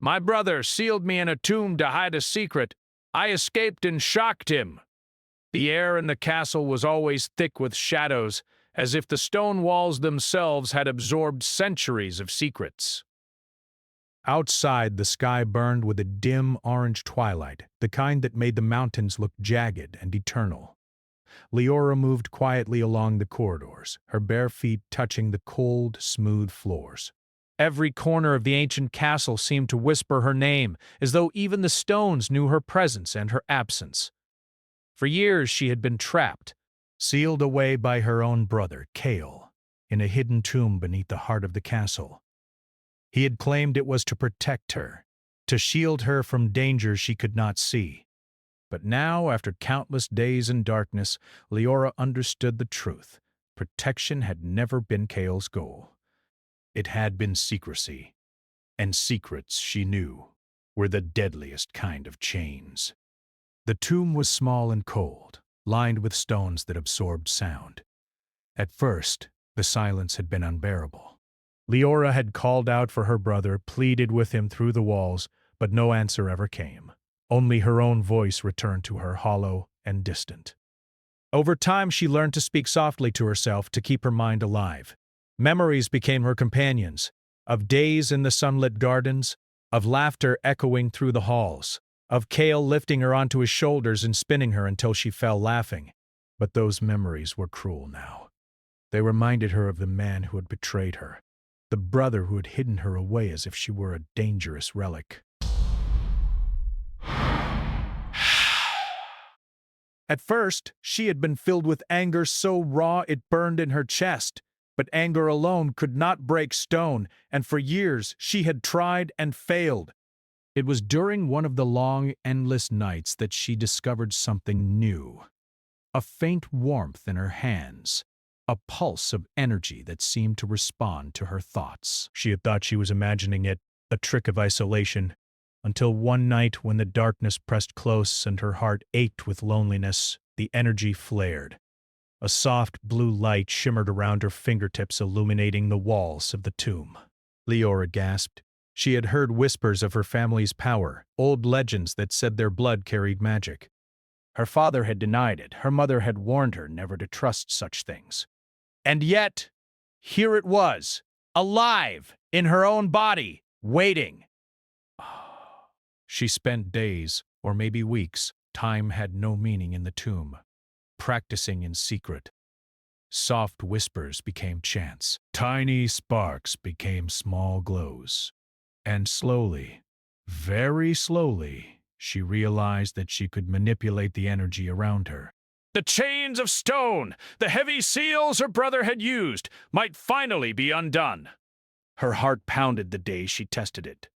My brother sealed me in a tomb to hide a secret. I escaped and shocked him. The air in the castle was always thick with shadows, as if the stone walls themselves had absorbed centuries of secrets. Outside, the sky burned with a dim orange twilight, the kind that made the mountains look jagged and eternal. Leora moved quietly along the corridors, her bare feet touching the cold, smooth floors. Every corner of the ancient castle seemed to whisper her name, as though even the stones knew her presence and her absence. For years she had been trapped, sealed away by her own brother, Cale, in a hidden tomb beneath the heart of the castle. He had claimed it was to protect her, to shield her from dangers she could not see. But now, after countless days in darkness, Leora understood the truth. Protection had never been Cale's goal. It had been secrecy, and secrets, she knew, were the deadliest kind of chains. The tomb was small and cold, lined with stones that absorbed sound. At first, the silence had been unbearable. Leora had called out for her brother, pleaded with him through the walls, but no answer ever came. Only her own voice returned to her, hollow and distant. Over time, she learned to speak softly to herself to keep her mind alive. Memories became her companions, of days in the sunlit gardens, of laughter echoing through the halls, of Cale lifting her onto his shoulders and spinning her until she fell laughing. But those memories were cruel now. They reminded her of the man who had betrayed her, the brother who had hidden her away as if she were a dangerous relic. At first, she had been filled with anger so raw it burned in her chest. But anger alone could not break stone, and for years she had tried and failed. It was during one of the long, endless nights that she discovered something new. A faint warmth in her hands, a pulse of energy that seemed to respond to her thoughts. She had thought she was imagining it, a trick of isolation, until one night when the darkness pressed close and her heart ached with loneliness, the energy flared. A soft blue light shimmered around her fingertips, illuminating the walls of the tomb. Leora gasped. She had heard whispers of her family's power, old legends that said their blood carried magic. Her father had denied it. Her mother had warned her never to trust such things. And yet, here it was, alive, in her own body, waiting. She spent days, or maybe weeks, time had no meaning in the tomb, practicing in secret. Soft whispers became chants. Tiny sparks became small glows. And slowly, very slowly, she realized that she could manipulate the energy around her. The chains of stone, the heavy seals her brother had used, might finally be undone. Her heart pounded the day she tested it.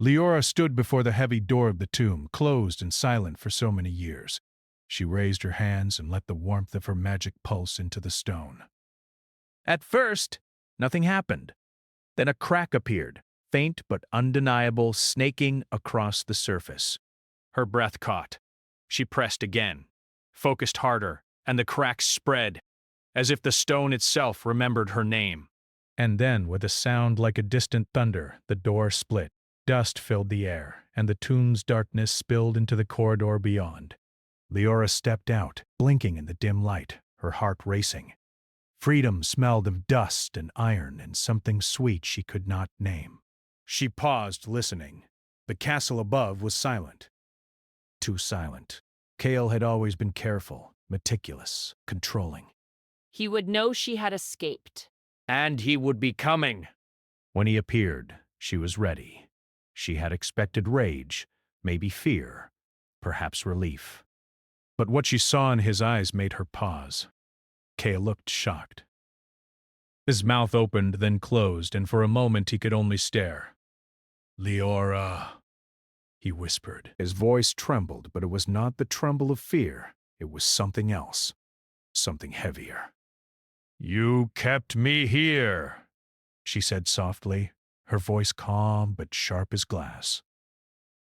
Leora stood before the heavy door of the tomb, closed and silent for so many years. She raised her hands and let the warmth of her magic pulse into the stone. At first, nothing happened. Then a crack appeared, faint but undeniable, snaking across the surface. Her breath caught. She pressed again, focused harder, and the crack spread, as if the stone itself remembered her name. And then, with a sound like a distant thunder, the door split. Dust filled the air, and the tomb's darkness spilled into the corridor beyond. Leora stepped out, blinking in the dim light, her heart racing. Freedom smelled of dust and iron and something sweet she could not name. She paused, listening. The castle above was silent. Too silent. Cale had always been careful, meticulous, controlling. He would know she had escaped. And he would be coming. When he appeared, she was ready. She had expected rage, maybe fear, perhaps relief. But what she saw in his eyes made her pause. Cale looked shocked. His mouth opened, then closed, and for a moment he could only stare. "Leora," he whispered. His voice trembled, but it was not the tremble of fear. It was something else, something heavier. "You kept me here," she said softly, her voice calm but sharp as glass.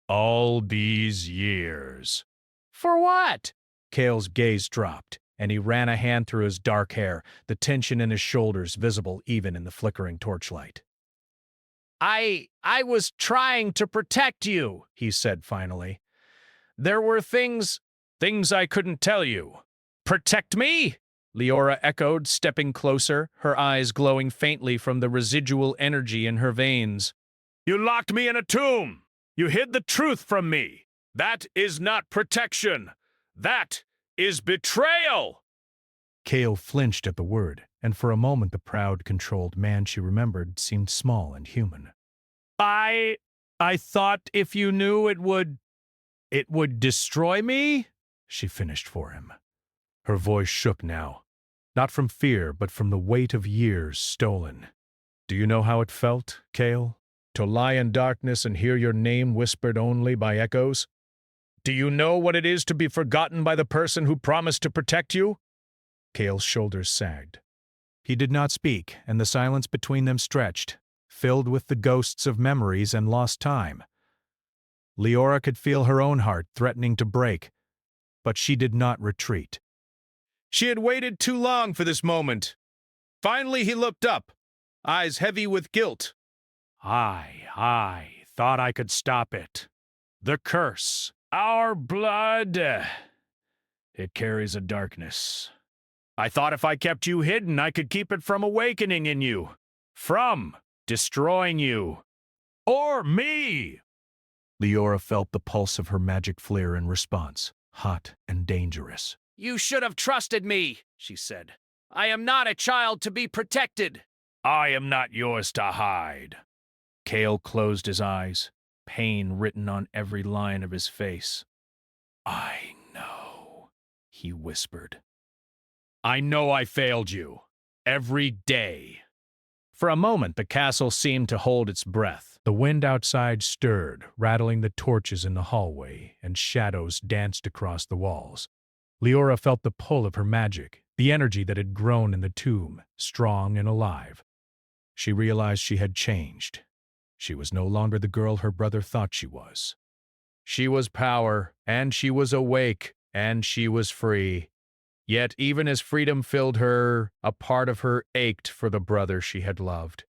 "All these years." "For what?" Cale's gaze dropped, and he ran a hand through his dark hair, the tension in his shoulders visible even in the flickering torchlight. I was trying to protect you, he said finally. There were things I couldn't tell you. Protect me? Leora echoed, stepping closer, her eyes glowing faintly from the residual energy in her veins. You locked me in a tomb. You hid the truth from me. That is not protection. That is betrayal. Kale flinched at the word, and for a moment the proud, controlled man she remembered seemed small and human. I thought if you knew it would destroy me, she finished for him. Her voice shook now, not from fear, but from the weight of years stolen. Do you know how it felt, Kale? To lie in darkness and hear your name whispered only by echoes? Do you know what it is to be forgotten by the person who promised to protect you? Kale's shoulders sagged. He did not speak, and the silence between them stretched, filled with the ghosts of memories and lost time. Leora could feel her own heart threatening to break, but she did not retreat. She had waited too long for this moment. Finally he looked up, eyes heavy with guilt. I thought I could stop it. The curse, our blood, it carries a darkness. I thought if I kept you hidden, I could keep it from awakening in you, from destroying you, or me. Leora felt the pulse of her magic flare in response, hot and dangerous. You should have trusted me, she said. I am not a child to be protected. I am not yours to hide. Kale closed his eyes, pain written on every line of his face. I know, he whispered. I know I failed you. Every day. For a moment, the castle seemed to hold its breath. The wind outside stirred, rattling the torches in the hallway, and shadows danced across the walls. Leora felt the pull of her magic, the energy that had grown in the tomb, strong and alive. She realized she had changed. She was no longer the girl her brother thought she was. She was power, and she was awake, and she was free. Yet even as freedom filled her, a part of her ached for the brother she had loved.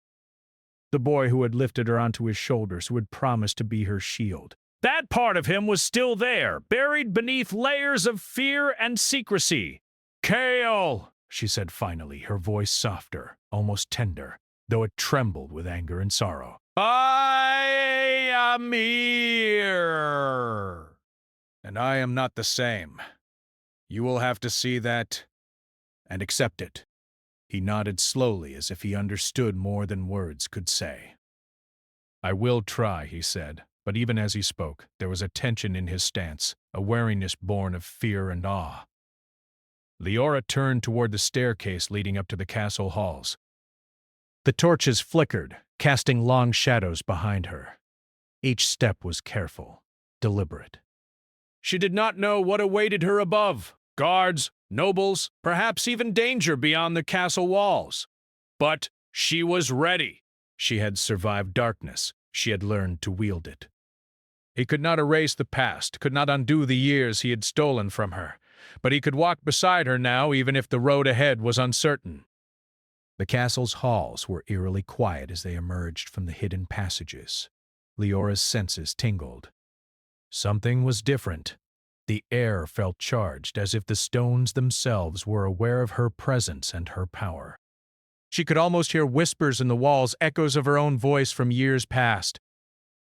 The boy who had lifted her onto his shoulders, who had promised to be her shield. That part of him was still there, buried beneath layers of fear and secrecy. Kale, she said finally, her voice softer, almost tender, though it trembled with anger and sorrow. I am here. And I am not the same. You will have to see that and accept it. He nodded slowly as if he understood more than words could say. I will try, he said, but even as he spoke, there was a tension in his stance, a wariness born of fear and awe. Leora turned toward the staircase leading up to the castle halls. The torches flickered, casting long shadows behind her. Each step was careful, deliberate. She did not know what awaited her above. Guards, nobles, perhaps even danger beyond the castle walls. But she was ready. She had survived darkness. She had learned to wield it. He could not erase the past, could not undo the years he had stolen from her, but he could walk beside her now even if the road ahead was uncertain. The castle's halls were eerily quiet as they emerged from the hidden passages. Leora's senses tingled. Something was different. The air felt charged, as if the stones themselves were aware of her presence and her power. She could almost hear whispers in the walls, echoes of her own voice from years past.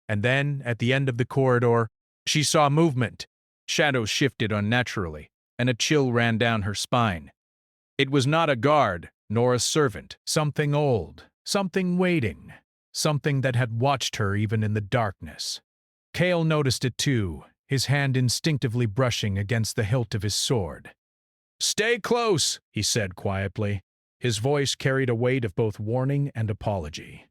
And then, at the end of the corridor, she saw movement. Shadows shifted unnaturally, and a chill ran down her spine. It was not a guard, nor a servant. Something old, something waiting, something that had watched her even in the darkness. Kale noticed it too, his hand instinctively brushing against the hilt of his sword. "Stay close," he said quietly. His voice carried a weight of both warning and apology.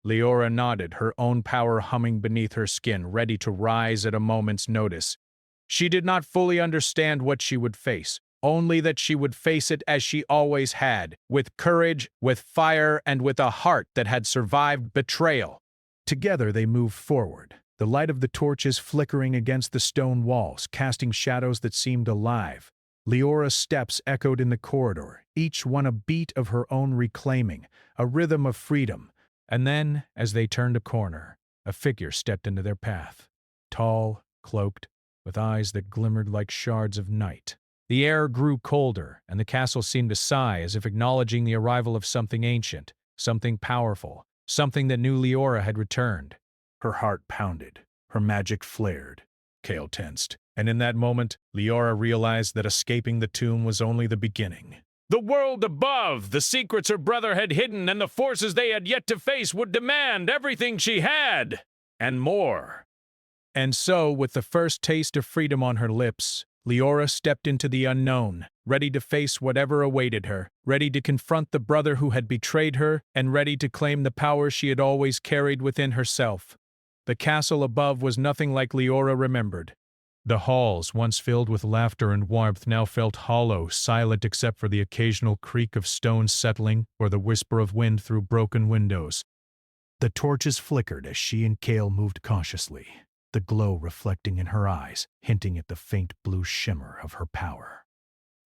Leora nodded, her own power humming beneath her skin, ready to rise at a moment's notice. She did not fully understand what she would face, only that she would face it as she always had, with courage, with fire, and with a heart that had survived betrayal. Together they moved forward, the light of the torches flickering against the stone walls, casting shadows that seemed alive. Leora's steps echoed in the corridor, each one a beat of her own reclaiming, a rhythm of freedom. And then, as they turned a corner, a figure stepped into their path, tall, cloaked, with eyes that glimmered like shards of night. The air grew colder, and the castle seemed to sigh as if acknowledging the arrival of something ancient, something powerful, something that knew Leora had returned. Her heart pounded. Her magic flared. Kale tensed, and in that moment, Leora realized that escaping the tomb was only the beginning. The world above, the secrets her brother had hidden, and the forces they had yet to face would demand everything she had, and more. And so, with the first taste of freedom on her lips, Leora stepped into the unknown, ready to face whatever awaited her, ready to confront the brother who had betrayed her, and ready to claim the power she had always carried within herself. The castle above was nothing like Leora remembered. The halls, once filled with laughter and warmth, now felt hollow, silent except for the occasional creak of stones settling or the whisper of wind through broken windows. The torches flickered as she and Kale moved cautiously, the glow reflecting in her eyes, hinting at the faint blue shimmer of her power.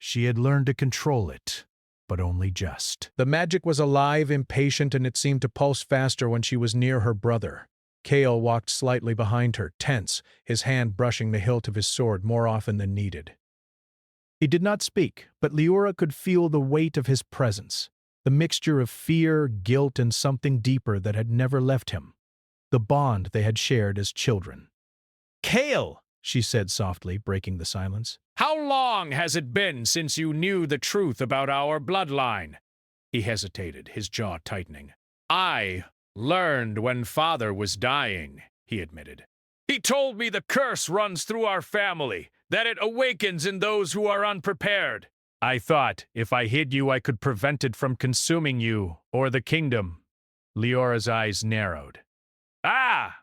She had learned to control it, but only just. The magic was alive, impatient, and it seemed to pulse faster when she was near her brother. Kale walked slightly behind her, tense, his hand brushing the hilt of his sword more often than needed. He did not speak, but Leora could feel the weight of his presence, the mixture of fear, guilt, and something deeper that had never left him, the bond they had shared as children. "Kale," she said softly, breaking the silence. "How long has it been since you knew the truth about our bloodline?" He hesitated, his jaw tightening. "I learned when Father was dying," he admitted. "He told me the curse runs through our family, that it awakens in those who are unprepared. I thought if I hid you, I could prevent it from consuming you or the kingdom." Leora's eyes narrowed. "Ah!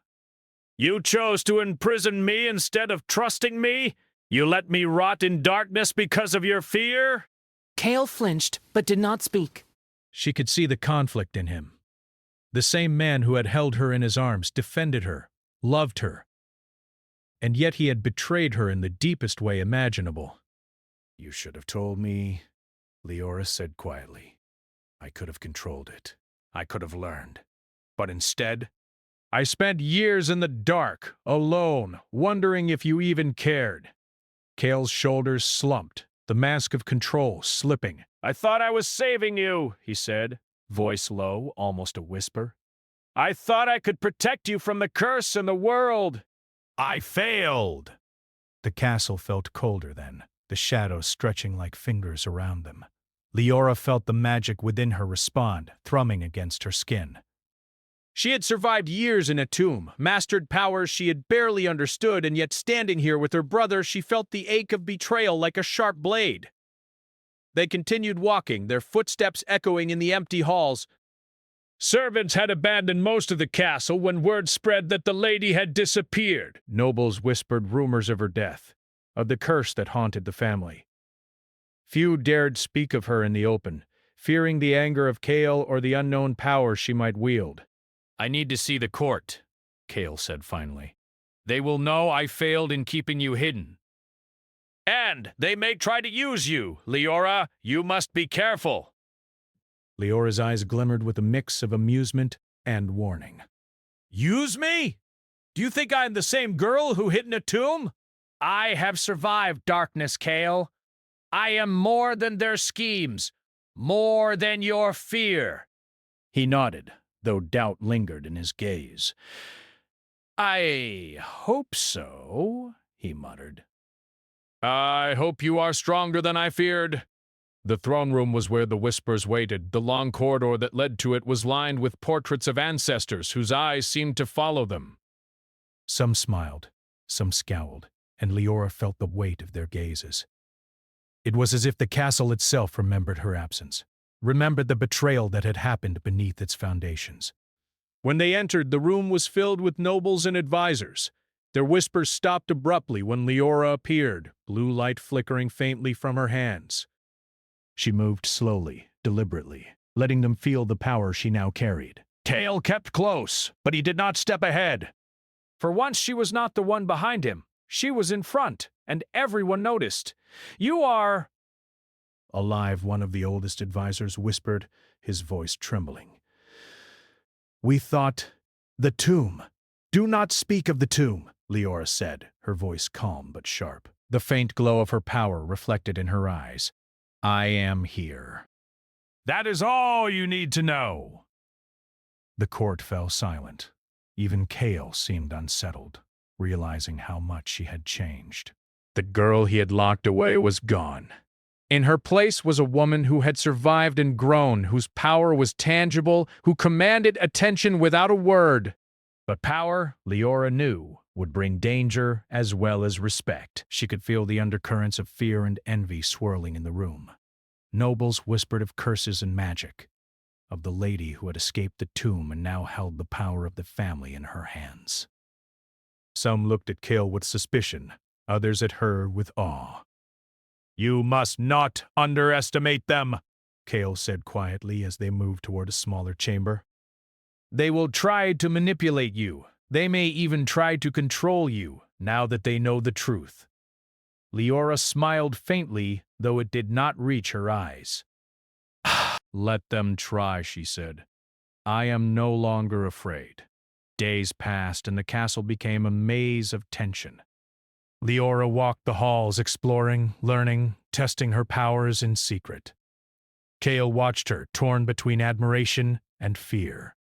You chose to imprison me instead of trusting me? You let me rot in darkness because of your fear?" Kale flinched, but did not speak. She could see the conflict in him. The same man who had held her in his arms, defended her, loved her. And yet he had betrayed her in the deepest way imaginable. "You should have told me," Leora said quietly. "I could have controlled it. I could have learned. But instead, I spent years in the dark, alone, wondering if you even cared." Kale's shoulders slumped, the mask of control slipping. "I thought I was saving you," he said, voice low, almost a whisper. "I thought I could protect you from the curse and the world. I failed." The castle felt colder then, the shadows stretching like fingers around them. Leora felt the magic within her respond, thrumming against her skin. She had survived years in a tomb, mastered powers she had barely understood, and yet standing here with her brother, she felt the ache of betrayal like a sharp blade. They continued walking, their footsteps echoing in the empty halls. "Servants had abandoned most of the castle when word spread that the lady had disappeared." Nobles whispered rumors of her death, of the curse that haunted the family. Few dared speak of her in the open, fearing the anger of Kale or the unknown power she might wield. "I need to see the court," Kale said finally. "They will know I failed in keeping you hidden. And they may try to use you, Leora. You must be careful." Leora's eyes glimmered with a mix of amusement and warning. "Use me? Do you think I am the same girl who hid in a tomb? I have survived darkness, Kale. I am more than their schemes, more than your fear." He nodded, though doubt lingered in his gaze. "I hope so," he muttered. "I hope you are stronger than I feared." The throne room was where the whispers waited. The long corridor that led to it was lined with portraits of ancestors whose eyes seemed to follow them. Some smiled, some scowled, and Leora felt the weight of their gazes. It was as if the castle itself remembered her absence, remembered the betrayal that had happened beneath its foundations. When they entered, the room was filled with nobles and advisors. Their whispers stopped abruptly when Leora appeared, blue light flickering faintly from her hands. She moved slowly, deliberately, letting them feel the power she now carried. Kale kept close, but he did not step ahead. For once she was not the one behind him. She was in front, and everyone noticed. "You are—" Alive, one of the oldest advisors whispered, his voice trembling. We thought, the tomb. Do not speak of the tomb, Leora said, her voice calm but sharp. The faint glow of her power reflected in her eyes. I am here. That is all you need to know. The court fell silent. Even Kale seemed unsettled, realizing how much she had changed. The girl he had locked away was gone. In her place was a woman who had survived and grown, whose power was tangible, who commanded attention without a word. But power, Leora knew, would bring danger as well as respect. She could feel the undercurrents of fear and envy swirling in the room. Nobles whispered of curses and magic, of the lady who had escaped the tomb and now held the power of the family in her hands. Some looked at Kale with suspicion, others at her with awe. You must not underestimate them, Kale said quietly as they moved toward a smaller chamber. They will try to manipulate you. They may even try to control you, now that they know the truth. Leora smiled faintly, though it did not reach her eyes. Let them try, she said. I am no longer afraid. Days passed, and the castle became a maze of tension. Leora walked the halls, exploring, learning, testing her powers in secret. Kale watched her, torn between admiration and fear.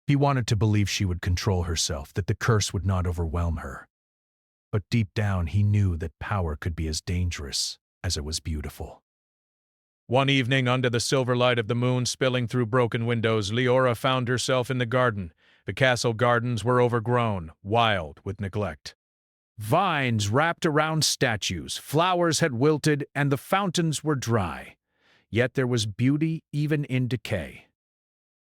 He wanted to believe she would control herself, that the curse would not overwhelm her. But deep down he knew that power could be as dangerous as it was beautiful. One evening, under the silver light of the moon spilling through broken windows, Leora found herself in the garden. The castle gardens were overgrown, wild with neglect. Vines wrapped around statues, flowers had wilted, and the fountains were dry. Yet there was beauty even in decay.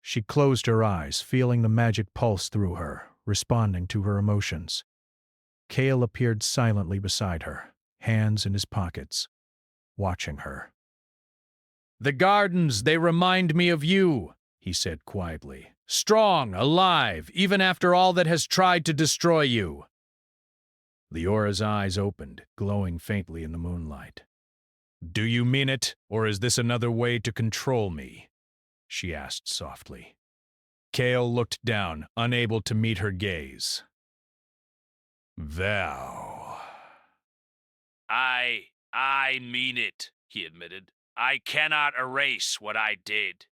She closed her eyes, feeling the magic pulse through her, responding to her emotions. Kale appeared silently beside her, hands in his pockets, watching her. The gardens, they remind me of you, he said quietly. Strong, alive, even after all that has tried to destroy you. Leora's eyes opened, glowing faintly in the moonlight. Do you mean it, or is this another way to control me? She asked softly. Kale looked down, unable to meet her gaze. Thou. I mean it, he admitted. I cannot erase what I did.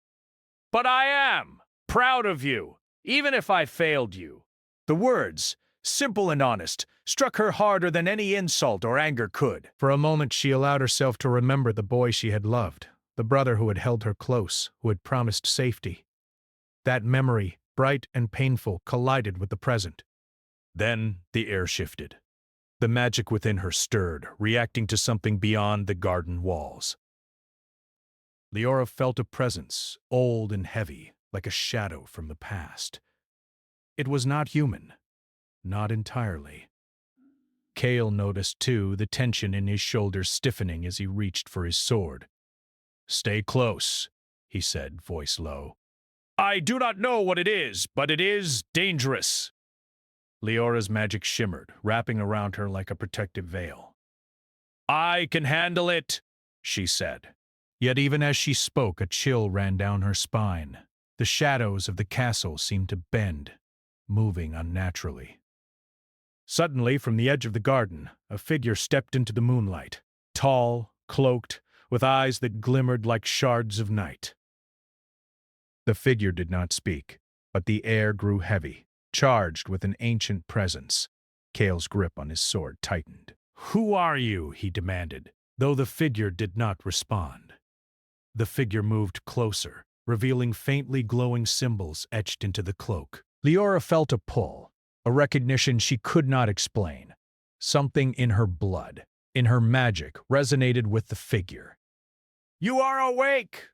But I am proud of you, even if I failed you. The words, simple and honest, struck her harder than any insult or anger could. For a moment she allowed herself to remember the boy she had loved, the brother who had held her close, who had promised safety. That memory, bright and painful, collided with the present. Then the air shifted. The magic within her stirred, reacting to something beyond the garden walls. Leora felt a presence, old and heavy, like a shadow from the past. It was not human. Not entirely. Kale noticed, too, the tension in his shoulders stiffening as he reached for his sword. Stay close, he said, voice low. I do not know what it is, but it is dangerous. Leora's magic shimmered, wrapping around her like a protective veil. I can handle it, she said. Yet even as she spoke, a chill ran down her spine. The shadows of the castle seemed to bend, moving unnaturally. Suddenly, from the edge of the garden, a figure stepped into the moonlight, tall, cloaked, with eyes that glimmered like shards of night. The figure did not speak, but the air grew heavy, charged with an ancient presence. Kale's grip on his sword tightened. Who are you? He demanded, though the figure did not respond. The figure moved closer, revealing faintly glowing symbols etched into the cloak. Leora felt a pull, a recognition she could not explain. Something in her blood, in her magic, resonated with the figure. You are awake,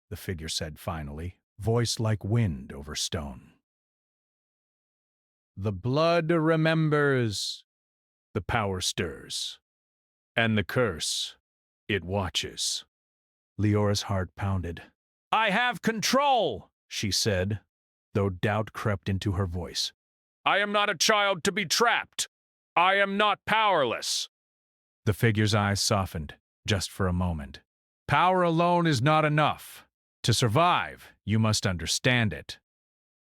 the figure said finally, voice like wind over stone. The blood remembers. The power stirs. And the curse, it watches. Leora's heart pounded. I have control, she said, though doubt crept into her voice. I am not a child to be trapped. I am not powerless. The figure's eyes softened, just for a moment. Power alone is not enough. To survive, you must understand it.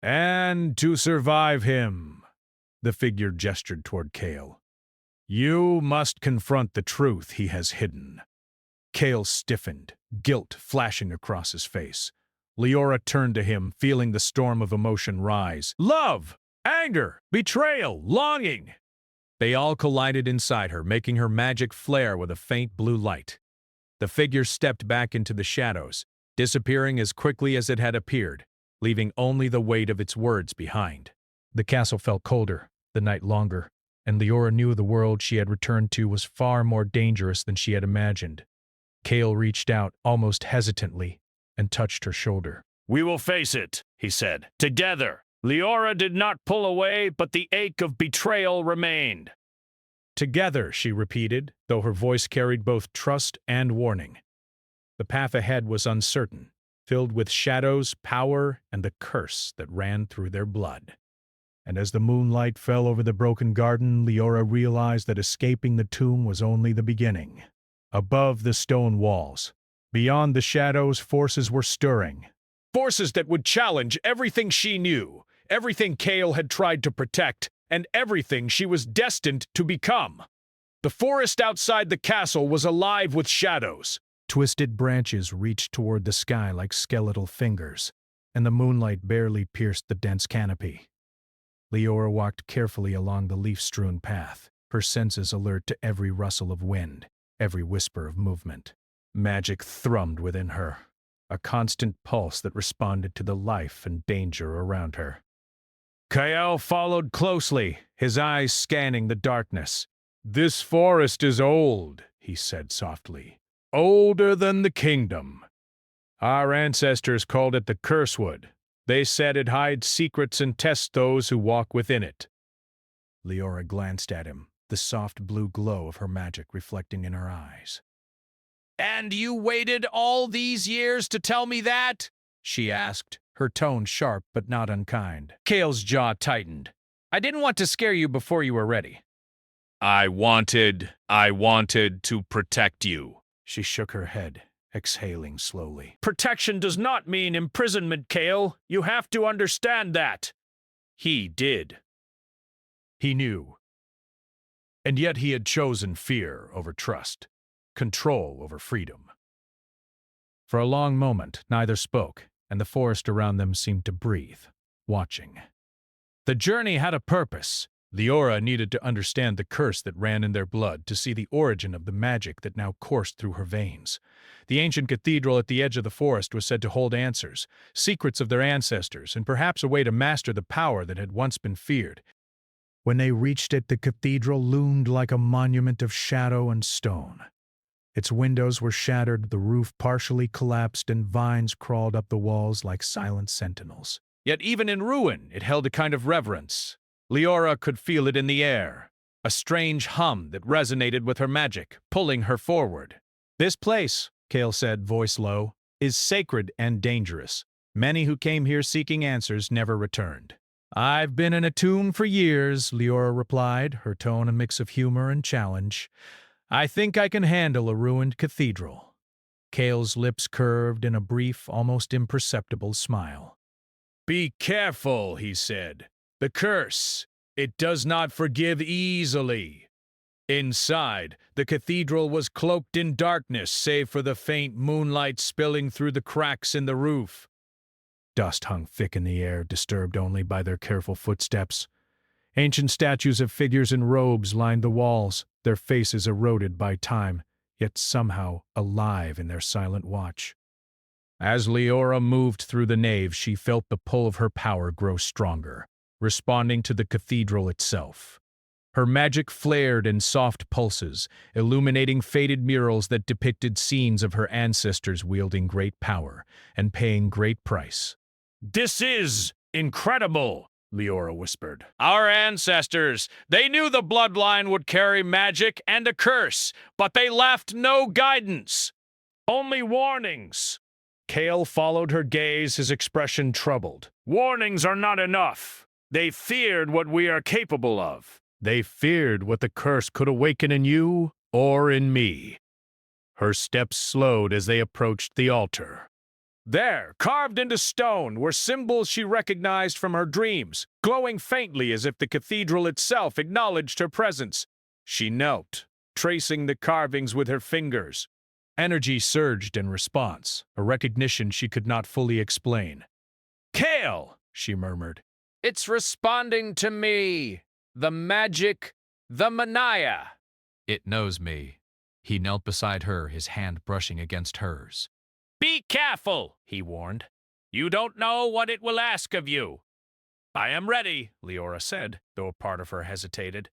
And to survive him, the figure gestured toward Kale, you must confront the truth he has hidden. Kale stiffened, guilt flashing across his face. Leora turned to him, feeling the storm of emotion rise. Love, anger, betrayal, longing. They all collided inside her, making her magic flare with a faint blue light. The figure stepped back into the shadows, disappearing as quickly as it had appeared, leaving only the weight of its words behind. The castle felt colder, the night longer, and Leora knew the world she had returned to was far more dangerous than she had imagined. Kale reached out, almost hesitantly, and touched her shoulder. We will face it, he said, together. Leora did not pull away, but the ache of betrayal remained. Together, she repeated, though her voice carried both trust and warning. The path ahead was uncertain, filled with shadows, power, and the curse that ran through their blood. And as the moonlight fell over the broken garden, Leora realized that escaping the tomb was only the beginning. Above the stone walls, beyond the shadows, forces were stirring. Forces that would challenge everything she knew, everything Kale had tried to protect, and everything she was destined to become. The forest outside the castle was alive with shadows. Twisted branches reached toward the sky like skeletal fingers, and the moonlight barely pierced the dense canopy. Leora walked carefully along the leaf-strewn path, her senses alert to every rustle of wind, every whisper of movement. Magic thrummed within her, a constant pulse that responded to the life and danger around her. Kale followed closely, his eyes scanning the darkness. This forest is old, he said softly. Older than the kingdom. Our ancestors called it the Cursewood. They said it hides secrets and tests those who walk within it. Leora glanced at him, the soft blue glow of her magic reflecting in her eyes. And you waited all these years to tell me that? She asked, her tone sharp but not unkind. Kale's jaw tightened. I didn't want to scare you before you were ready. I wanted to protect you. She shook her head, exhaling slowly. Protection does not mean imprisonment, Kale. You have to understand that. He did. He knew. And yet he had chosen fear over trust, control over freedom. For a long moment, neither spoke, and the forest around them seemed to breathe, watching. The journey had a purpose. Leora needed to understand the curse that ran in their blood, to see the origin of the magic that now coursed through her veins. The ancient cathedral at the edge of the forest was said to hold answers, secrets of their ancestors, and perhaps a way to master the power that had once been feared. When they reached it, the cathedral loomed like a monument of shadow and stone. Its windows were shattered, the roof partially collapsed, and vines crawled up the walls like silent sentinels. Yet even in ruin, it held a kind of reverence. Leora could feel it in the air, a strange hum that resonated with her magic, pulling her forward. This place, Kale said, voice low, is sacred and dangerous. Many who came here seeking answers never returned. I've been in a tomb for years, Leora replied, her tone a mix of humor and challenge. I think I can handle a ruined cathedral. Kale's lips curved in a brief, almost imperceptible smile. Be careful, he said. The curse, it does not forgive easily. Inside, the cathedral was cloaked in darkness, save for the faint moonlight spilling through the cracks in the roof. Dust hung thick in the air, disturbed only by their careful footsteps. Ancient statues of figures in robes lined the walls, their faces eroded by time, yet somehow alive in their silent watch. As Leora moved through the nave, she felt the pull of her power grow stronger, responding to the cathedral itself. Her magic flared in soft pulses, illuminating faded murals that depicted scenes of her ancestors wielding great power and paying great price. This is incredible, Leora whispered. Our ancestors, they knew the bloodline would carry magic and a curse, but they left no guidance, only warnings. Kale followed her gaze, his expression troubled. Warnings are not enough. They feared what we are capable of. They feared what the curse could awaken in you or in me. Her steps slowed as they approached the altar. There, carved into stone, were symbols she recognized from her dreams, glowing faintly as if the cathedral itself acknowledged her presence. She knelt, tracing the carvings with her fingers. Energy surged in response, a recognition she could not fully explain. "Kale!" she murmured. "It's responding to me! The magic, the Mania!" It knows me. He knelt beside her, his hand brushing against hers. Be careful, he warned. You don't know what it will ask of you. I am ready, Leora said, though a part of her hesitated.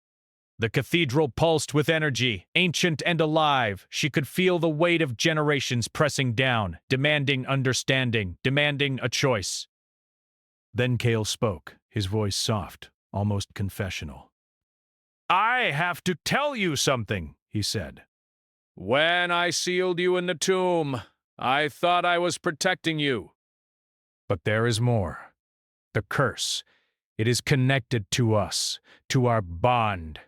The cathedral pulsed with energy, ancient and alive. She could feel the weight of generations pressing down, demanding understanding, demanding a choice. Then Kale spoke, his voice soft, almost confessional. "I have to tell you something," he said. "When I sealed you in the tomb, I thought I was protecting you. But there is more. The curse. It is connected to us, to our bond.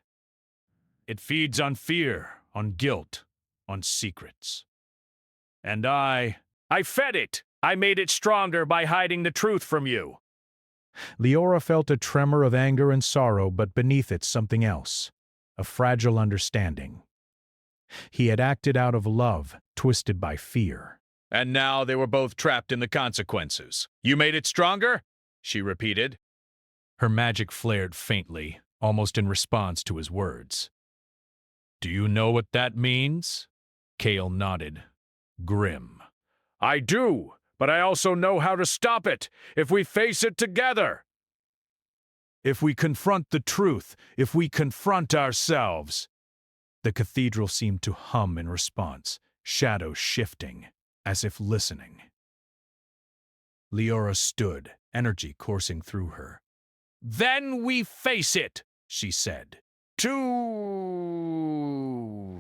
It feeds on fear, on guilt, on secrets. And I fed it. I made it stronger by hiding the truth from you." Leora felt a tremor of anger and sorrow, but beneath it something else, a fragile understanding. He had acted out of love, twisted by fear. And now they were both trapped in the consequences. "You made it stronger?" she repeated. Her magic flared faintly, almost in response to his words. "Do you know what that means?" Kale nodded, grim. "I do, but I also know how to stop it, if we face it together. If we confront the truth, if we confront ourselves." The cathedral seemed to hum in response, shadows shifting, as if listening. Leora stood, energy coursing through her. "Then we face it," she said.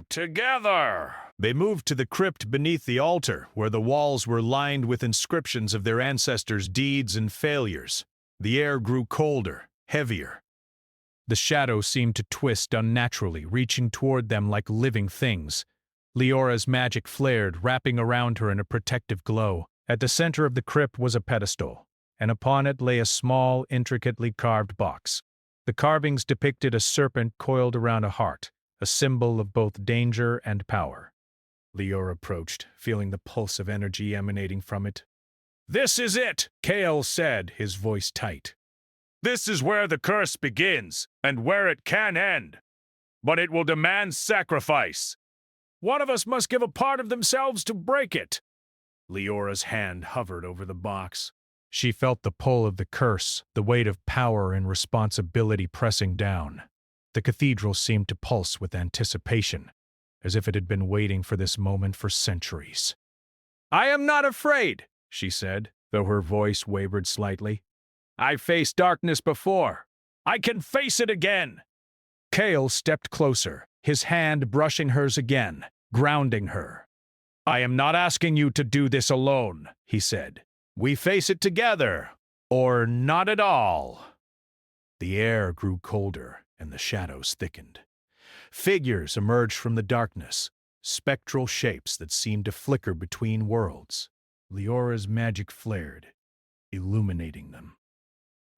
Together." They moved to the crypt beneath the altar, where the walls were lined with inscriptions of their ancestors' deeds and failures. The air grew colder, heavier. The shadows seemed to twist unnaturally, reaching toward them like living things. Leora's magic flared, wrapping around her in a protective glow. At the center of the crypt was a pedestal, and upon it lay a small, intricately carved box. The carvings depicted a serpent coiled around a heart, a symbol of both danger and power. Leora approached, feeling the pulse of energy emanating from it. "This is it," Kale said, his voice tight. "This is where the curse begins, and where it can end. But it will demand sacrifice. One of us must give a part of themselves to break it." Leora's hand hovered over the box. She felt the pull of the curse, the weight of power and responsibility pressing down. The cathedral seemed to pulse with anticipation, as if it had been waiting for this moment for centuries. "I am not afraid," she said, though her voice wavered slightly. "I faced darkness before. I can face it again." Kale stepped closer, his hand brushing hers again, grounding her. "I am not asking you to do this alone," he said. "We face it together, or not at all." The air grew colder, and the shadows thickened. Figures emerged from the darkness, spectral shapes that seemed to flicker between worlds. Leora's magic flared, illuminating them.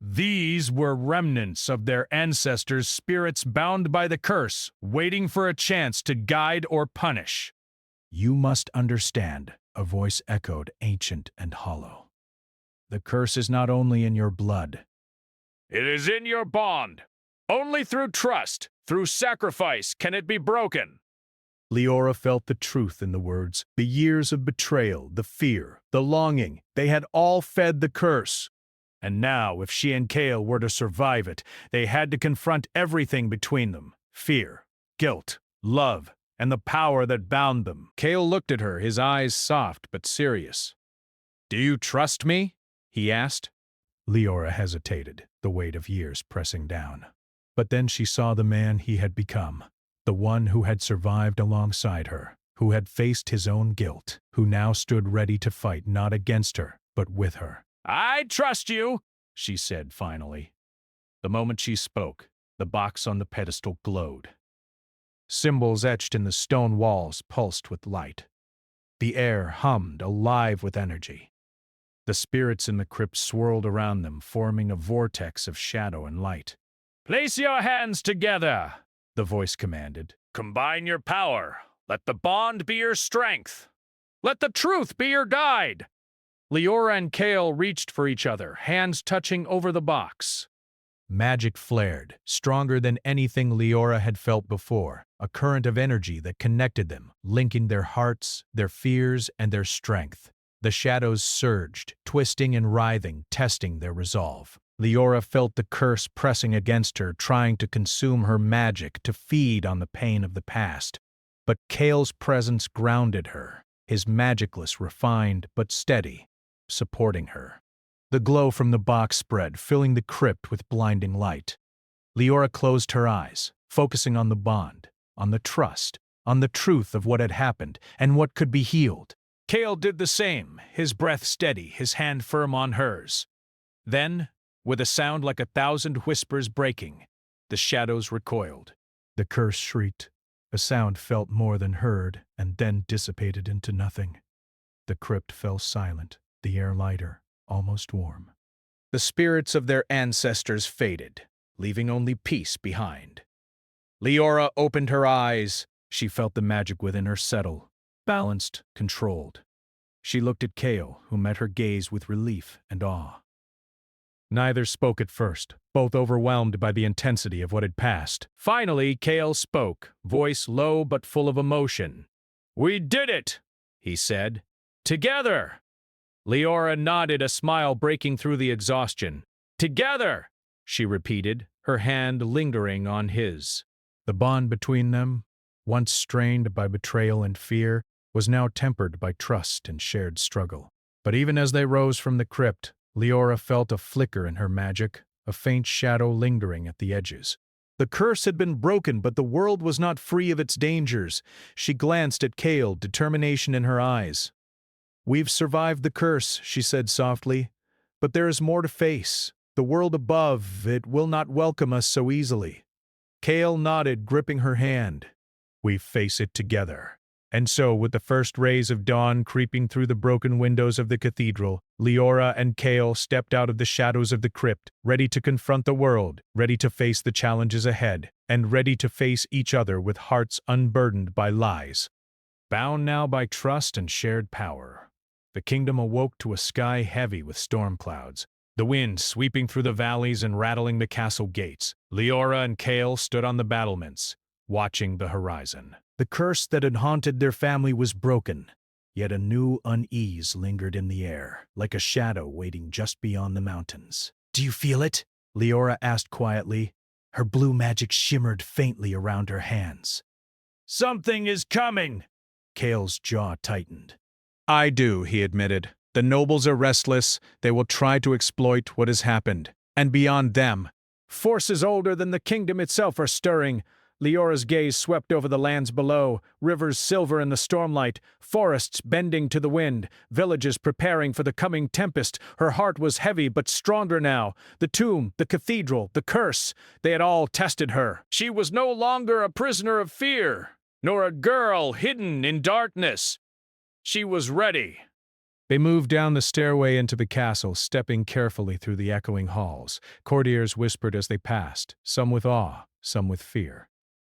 These were remnants of their ancestors' spirits bound by the curse, waiting for a chance to guide or punish. "You must understand," a voice echoed, ancient and hollow. "The curse is not only in your blood. It is in your bond. Only through trust, through sacrifice, can it be broken." Leora felt the truth in the words. The years of betrayal, the fear, the longing, they had all fed the curse. And now, if she and Kale were to survive it, they had to confront everything between them. Fear, guilt, love, and the power that bound them. Kale looked at her, his eyes soft but serious. "Do you trust me?" he asked. Leora hesitated, the weight of years pressing down. But then she saw the man he had become, the one who had survived alongside her, who had faced his own guilt, who now stood ready to fight not against her, but with her. "I trust you," she said finally. The moment she spoke, the box on the pedestal glowed. Symbols etched in the stone walls pulsed with light. The air hummed, alive with energy. The spirits in the crypt swirled around them, forming a vortex of shadow and light. Place your hands together, The voice commanded. combine your power. Let the bond be your strength. Let the truth be your guide. Leora and Kale reached for each other, hands touching over the box. Magic flared, stronger than anything Leora had felt before, a current of energy that connected them, linking their hearts, their fears, and their strength. The shadows surged, twisting and writhing, testing their resolve. Leora felt the curse pressing against her, trying to consume her magic, to feed on the pain of the past. But Kale's presence grounded her, his magicless, refined, but steady, supporting her. The glow from the box spread, filling the crypt with blinding light. Leora closed her eyes, focusing on the bond, on the trust, on the truth of what had happened and what could be healed. Kale did the same, his breath steady, his hand firm on hers. Then, with a sound like 1,000 whispers breaking, the shadows recoiled. The curse shrieked. A sound felt more than heard, and then dissipated into nothing. The crypt fell silent, the air lighter, almost warm. The spirits of their ancestors faded, leaving only peace behind. Leora opened her eyes. She felt the magic within her settle, balanced, controlled. She looked at Kale, who met her gaze with relief and awe. Neither spoke at first, both overwhelmed by the intensity of what had passed. Finally, Kale spoke, voice low but full of emotion. "We did it," he said. "Together." Leora nodded, a smile breaking through the exhaustion. "Together," she repeated, her hand lingering on his. The bond between them, once strained by betrayal and fear, was now tempered by trust and shared struggle. But even as they rose from the crypt, Leora felt a flicker in her magic, a faint shadow lingering at the edges. The curse had been broken, but the world was not free of its dangers. She glanced at Kale, determination in her eyes. "We've survived the curse," she said softly, "but there is more to face. The world above, it will not welcome us so easily." Kale nodded, gripping her hand. "We face it together." And so, with the first rays of dawn creeping through the broken windows of the cathedral, Leora and Kale stepped out of the shadows of the crypt, ready to confront the world, ready to face the challenges ahead, and ready to face each other with hearts unburdened by lies. Bound now by trust and shared power, the kingdom awoke to a sky heavy with storm clouds, the wind sweeping through the valleys and rattling the castle gates. Leora and Kale stood on the battlements, watching the horizon. The curse that had haunted their family was broken, yet a new unease lingered in the air, like a shadow waiting just beyond the mountains. "Do you feel it?" Leora asked quietly. Her blue magic shimmered faintly around her hands. "Something is coming!" Kale's jaw tightened. "I do," he admitted. "The nobles are restless. They will try to exploit what has happened. And beyond them, forces older than the kingdom itself are stirring." Leora's gaze swept over the lands below, rivers silver in the stormlight, forests bending to the wind, villages preparing for the coming tempest. Her heart was heavy but stronger now. The tomb, the cathedral, the curse, they had all tested her. She was no longer a prisoner of fear, nor a girl hidden in darkness. She was ready. They moved down the stairway into the castle, stepping carefully through the echoing halls. Courtiers whispered as they passed, some with awe, some with fear.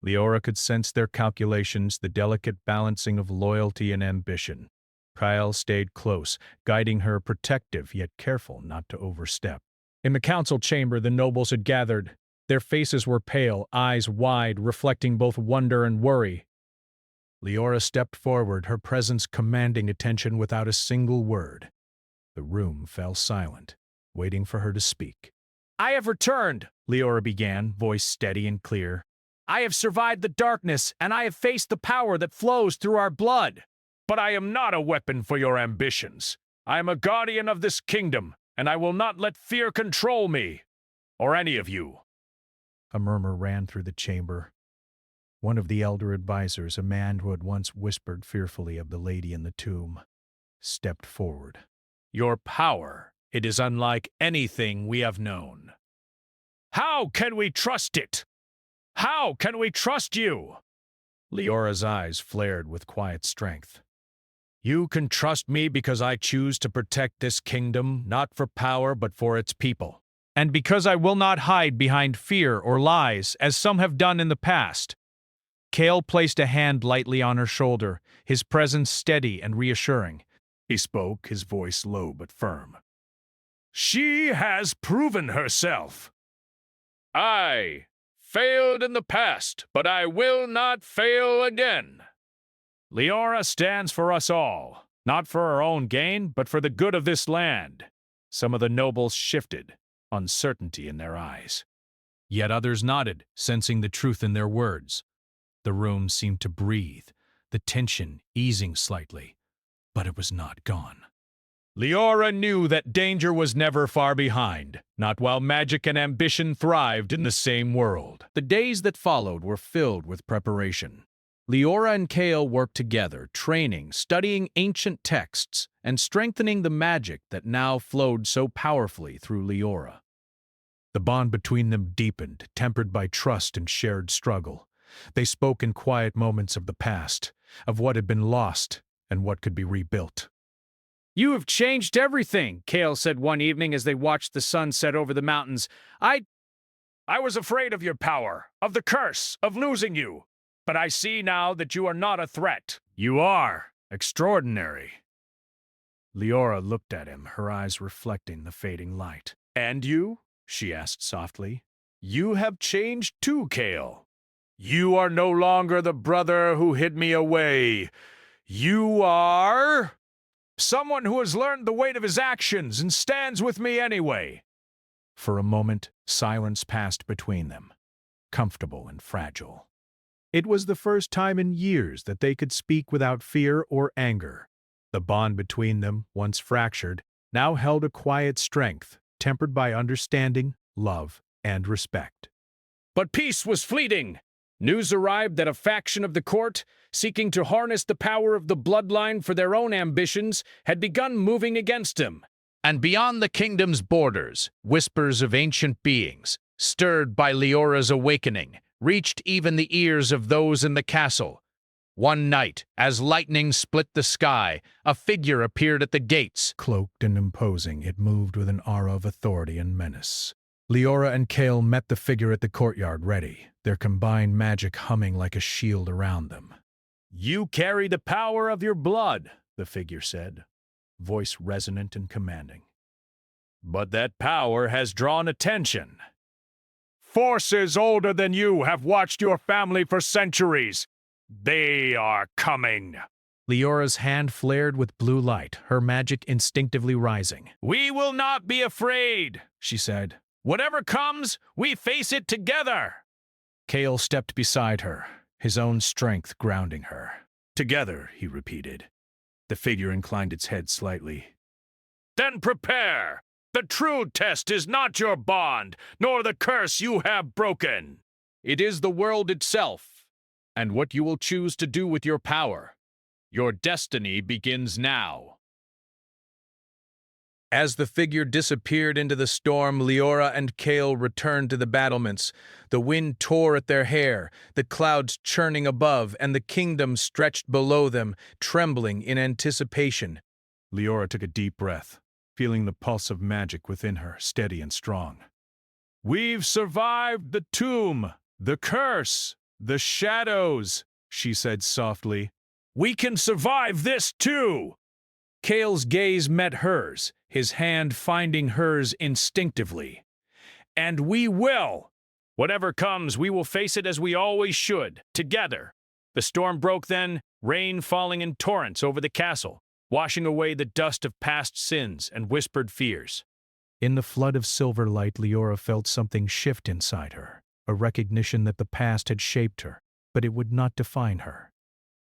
Leora could sense their calculations, the delicate balancing of loyalty and ambition. Kyle stayed close, guiding her, protective yet careful not to overstep. In the council chamber, the nobles had gathered. Their faces were pale, eyes wide, reflecting both wonder and worry. Leora stepped forward, her presence commanding attention without a single word. The room fell silent, waiting for her to speak. "I have returned," Leora began, voice steady and clear. "I have survived the darkness, and I have faced the power that flows through our blood. But I am not a weapon for your ambitions. I am a guardian of this kingdom, and I will not let fear control me, or any of you." A murmur ran through the chamber. One of the elder advisors, a man who had once whispered fearfully of the lady in the tomb, stepped forward. "Your power, it is unlike anything we have known." "How can we trust it? How can we trust you?" Leora's eyes flared with quiet strength. You can trust me because I choose to protect this kingdom, not for power but for its people. And because I will not hide behind fear or lies, as some have done in the past." Kale placed a hand lightly on her shoulder, his presence steady and reassuring. He spoke, his voice low but firm. "She has proven herself." "I failed in the past, but I will not fail again." "Leora stands for us all, not for her own gain, but for the good of this land." Some of the nobles shifted, uncertainty in their eyes. Yet others nodded, sensing the truth in their words. The room seemed to breathe, the tension easing slightly, but it was not gone. Leora knew that danger was never far behind, not while magic and ambition thrived in the same world. The days that followed were filled with preparation. Leora and Kale worked together, training, studying ancient texts, and strengthening the magic that now flowed so powerfully through Leora. The bond between them deepened, tempered by trust and shared struggle. They spoke in quiet moments of the past, of what had been lost and what could be rebuilt. "You have changed everything," Kale said one evening as they watched the sun set over the mountains. I was afraid of your power, of the curse, of losing you. But I see now that you are not a threat." "You are extraordinary." Leora looked at him, her eyes reflecting the fading light. "And you?" she asked softly. "You have changed too, Kale. You are no longer the brother who hid me away. You are someone who has learned the weight of his actions and stands with me anyway." For a moment, silence passed between them, comfortable and fragile. It was the first time in years that they could speak without fear or anger. The bond between them, once fractured, now held a quiet strength, tempered by understanding, love, and respect. But peace was fleeting. News arrived that a faction of the court, seeking to harness the power of the bloodline for their own ambitions, had begun moving against him. And beyond the kingdom's borders, whispers of ancient beings, stirred by Leora's awakening, reached even the ears of those in the castle. One night, as lightning split the sky, a figure appeared at the gates. Cloaked and imposing, it moved with an aura of authority and menace. Leora and Kale met the figure at the courtyard ready, their combined magic humming like a shield around them. "You carry the power of your blood," the figure said, voice resonant and commanding. "But that power has drawn attention. Forces older than you have watched your family for centuries. They are coming." Leora's hand flared with blue light, her magic instinctively rising. "We will not be afraid," she said. "Whatever comes, we face it together." Kale stepped beside her, his own strength grounding her. "Together," he repeated. The figure inclined its head slightly. "Then prepare. The true test is not your bond, nor the curse you have broken. It is the world itself, and what you will choose to do with your power. Your destiny begins now." As the figure disappeared into the storm, Leora and Kale returned to the battlements. The wind tore at their hair, the clouds churning above, and the kingdom stretched below them, trembling in anticipation. Leora took a deep breath, feeling the pulse of magic within her, steady and strong. "We've survived the tomb, the curse, the shadows," she said softly. "We can survive this too." Kale's gaze met hers, his hand finding hers instinctively. "And we will. Whatever comes, we will face it as we always should, together." The storm broke then, rain falling in torrents over the castle, washing away the dust of past sins and whispered fears. In the flood of silver light, Leora felt something shift inside her, a recognition that the past had shaped her, but it would not define her.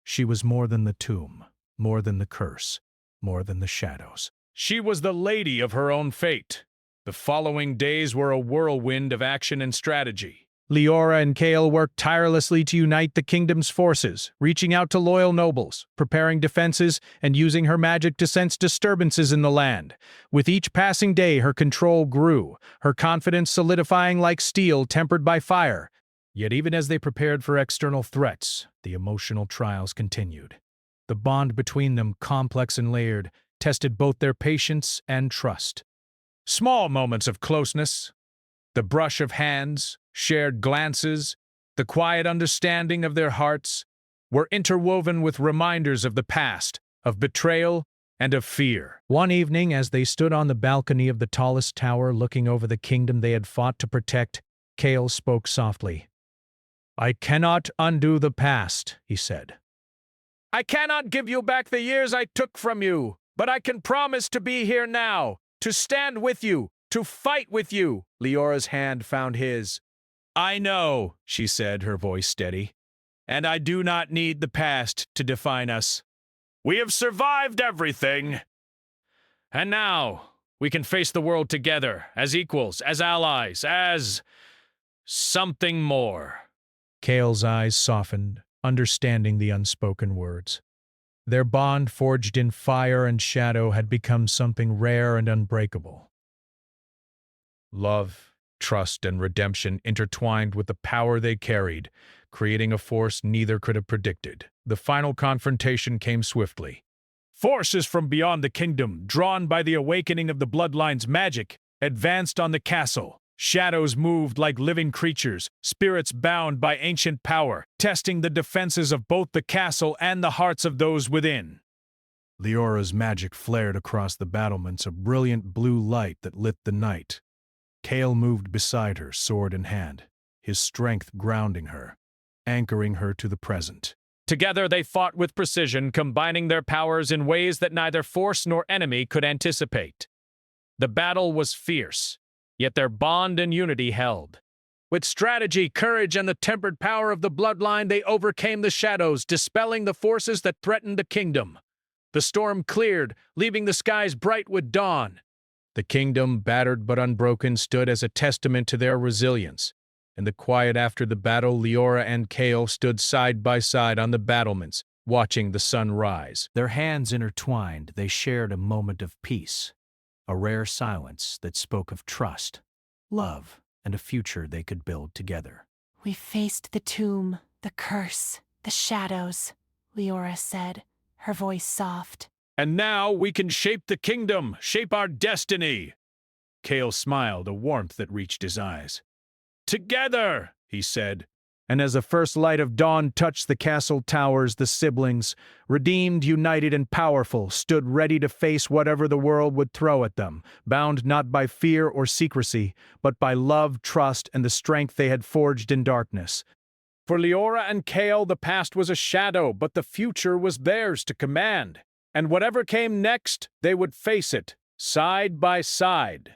She was more than the tomb, more than the curse, more than the shadows. She was the lady of her own fate. The following days were a whirlwind of action and strategy. Leora and Kale worked tirelessly to unite the kingdom's forces, reaching out to loyal nobles, preparing defenses, and using her magic to sense disturbances in the land. With each passing day, her control grew, her confidence solidifying like steel tempered by fire. Yet even as they prepared for external threats, the emotional trials continued. The bond between them, complex and layered, tested both their patience and trust. Small moments of closeness, the brush of hands, shared glances, the quiet understanding of their hearts, were interwoven with reminders of the past, of betrayal, and of fear. One evening, as they stood on the balcony of the tallest tower looking over the kingdom they had fought to protect, Cale spoke softly. "I cannot undo the past," he said. I cannot give you back the years I took from you, but I can promise to be here now, to stand with you, to fight with you." Leora's hand found his. I know, she said, her voice steady, and I do not need the past to define us. We have survived everything. And now we can face the world together, as equals, as allies, as something more. Cale's eyes softened, understanding the unspoken words. Their bond, forged in fire and shadow, had become something rare and unbreakable. Love, trust, and redemption intertwined with the power they carried, creating a force neither could have predicted. The final confrontation came swiftly. Forces from beyond the kingdom, drawn by the awakening of the bloodline's magic, advanced on the castle. Shadows moved like living creatures, spirits bound by ancient power, testing the defenses of both the castle and the hearts of those within. Leora's magic flared across the battlements, a brilliant blue light that lit the night. Cale moved beside her, sword in hand, his strength grounding her, anchoring her to the present. Together they fought with precision, combining their powers in ways that neither force nor enemy could anticipate. The battle was fierce, yet their bond and unity held. With strategy, courage, and the tempered power of the bloodline, they overcame the shadows, dispelling the forces that threatened the kingdom. The storm cleared, leaving the skies bright with dawn. The kingdom, battered but unbroken, stood as a testament to their resilience. In the quiet after the battle, Leora and Cale stood side by side on the battlements, watching the sun rise. Their hands intertwined, they shared a moment of peace, a rare silence that spoke of trust, love, and a future they could build together. We faced the tomb, the curse, the shadows, Leora said, her voice soft. And now we can shape the kingdom, shape our destiny. Cale smiled, a warmth that reached his eyes. Together, he said. And as the first light of dawn touched the castle towers, the siblings, redeemed, united, and powerful, stood ready to face whatever the world would throw at them, bound not by fear or secrecy, but by love, trust, and the strength they had forged in darkness. For Leora and Cale, the past was a shadow, but the future was theirs to command. And whatever came next, they would face it, side by side.